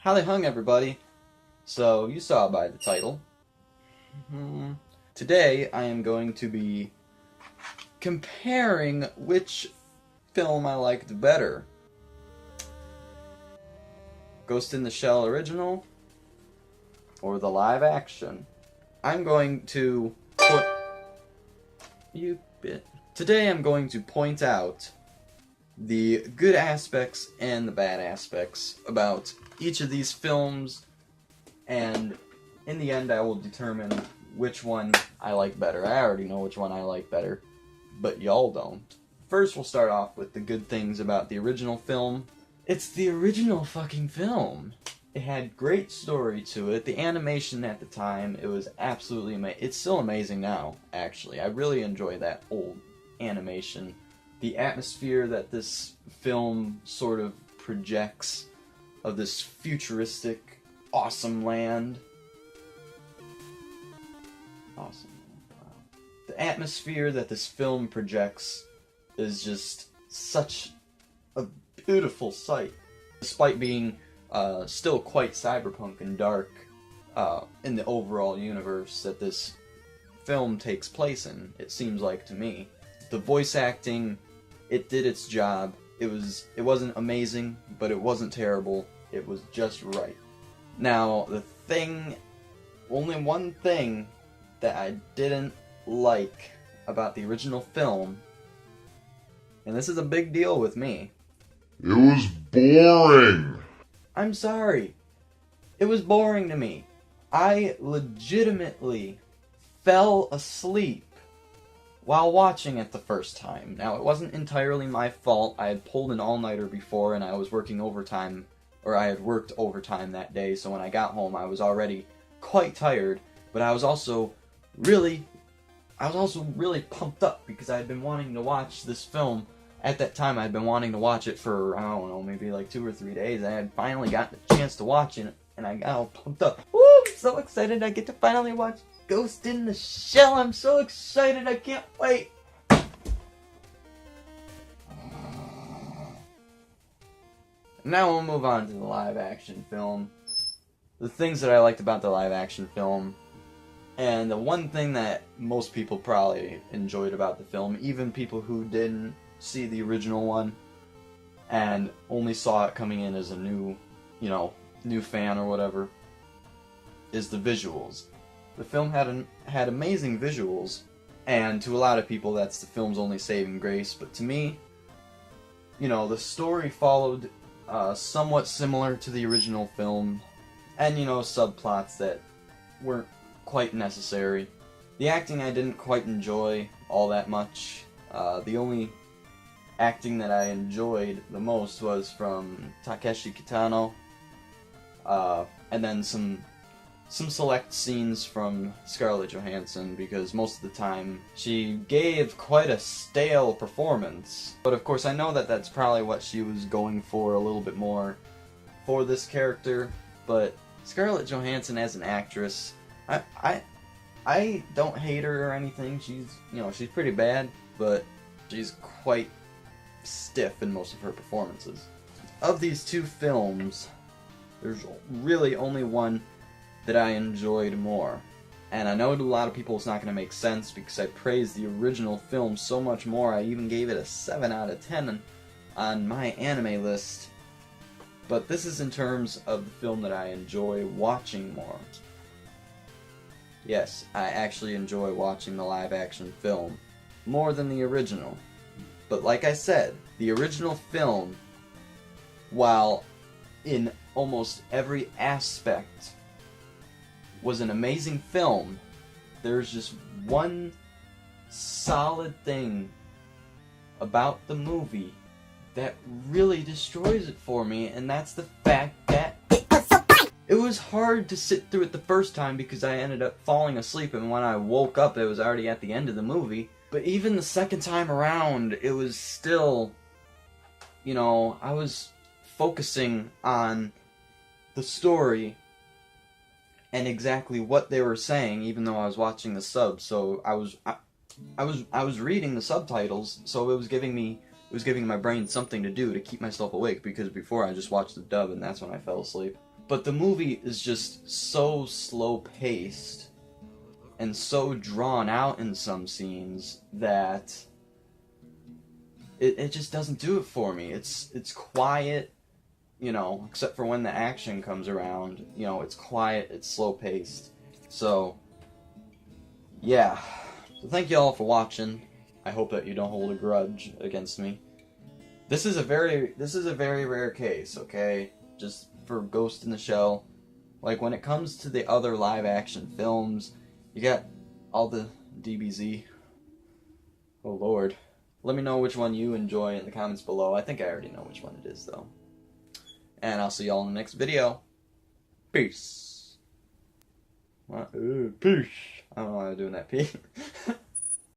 Howdy hung, everybody. So, you saw by the title. Today, I am going to be comparing which film I liked better. Ghost in the Shell original or the live action. I'm going to Today I'm going to point out the good aspects and the bad aspects about each of these films, and in the end I will determine which one I like better. I already know which one I like better, but y'all don't. First, we'll start off with the good things about the original film. It's the original fucking film. It had great story to it. The animation at the time, it was absolutely amazing. It's still amazing now, actually. I really enjoy that old animation. The atmosphere that this film sort of projects of this futuristic, awesome land. Awesome. Wow. The atmosphere that this film projects is just such a beautiful sight. Despite being still quite cyberpunk and dark in the overall universe that this film takes place in, it seems like to me. The voice acting, it did its job. It wasn't amazing, but it wasn't terrible. It was just right. Now, only one thing that I didn't like about the original film, and this is a big deal with me. It was boring. I'm sorry. It was boring to me. I legitimately fell asleep while watching it the first time. Now, it wasn't entirely my fault. I had pulled an all-nighter before, and I was working overtime, or I had worked overtime that day, so when I got home, I was already quite tired, but I was also really pumped up because I had been wanting to watch this film. At that time, I had been wanting to watch it for, I don't know, maybe like 2 or 3 days. I had finally gotten the chance to watch it, and I got all pumped up. Woo! I'm so excited I get to finally watch Ghost in the Shell. I'm so excited, I can't wait. Now we'll move on to the live action film. The things that I liked about the live action film, and the one thing that most people probably enjoyed about the film, even people who didn't see the original one and only saw it coming in as a new fan or whatever, is the visuals. The film had amazing visuals, and to a lot of people that's the film's only saving grace, but to me, the story followed somewhat similar to the original film, and subplots that weren't quite necessary. The acting I didn't quite enjoy all that much. The only acting that I enjoyed the most was from Takeshi Kitano, and then some select scenes from Scarlett Johansson, because most of the time she gave quite a stale performance. But of course I know that that's probably what she was going for a little bit more for this character, but Scarlett Johansson as an actress, I don't hate her or anything. She's pretty bad, but she's quite stiff in most of her performances. Of these two films, there's really only one that I enjoyed more. And I know to a lot of people it's not going to make sense because I praised the original film so much more. I even gave it a 7 out of 10 on my anime list. But this is in terms of the film that I enjoy watching more. Yes, I actually enjoy watching the live action film more than the original. But like I said, the original film, while in almost every aspect was an amazing film, there's just one solid thing about the movie that really destroys it for me, and that's the fact that it was hard to sit through it the first time because I ended up falling asleep, and when I woke up it was already at the end of the movie. But even the second time around, it was still, I was focusing on the story and exactly what they were saying, even though I was watching the sub. So I was reading the subtitles, so it was giving my brain something to do to keep myself awake, because before I just watched the dub and that's when I fell asleep. But the movie is just so slow-paced and so drawn out in some scenes that it just doesn't do it for me. It's quiet, you know, except for when the action comes around. You know, it's quiet, it's slow-paced. So, yeah. So thank you all for watching. I hope that you don't hold a grudge against me. This is a very rare case, okay? Just for Ghost in the Shell. Like, when it comes to the other live-action films, you got all the DBZ. Oh, Lord. Let me know which one you enjoy in the comments below. I think I already know which one it is, though. And I'll see y'all in the next video. Peace. Peace. I don't know why I'm doing that, P.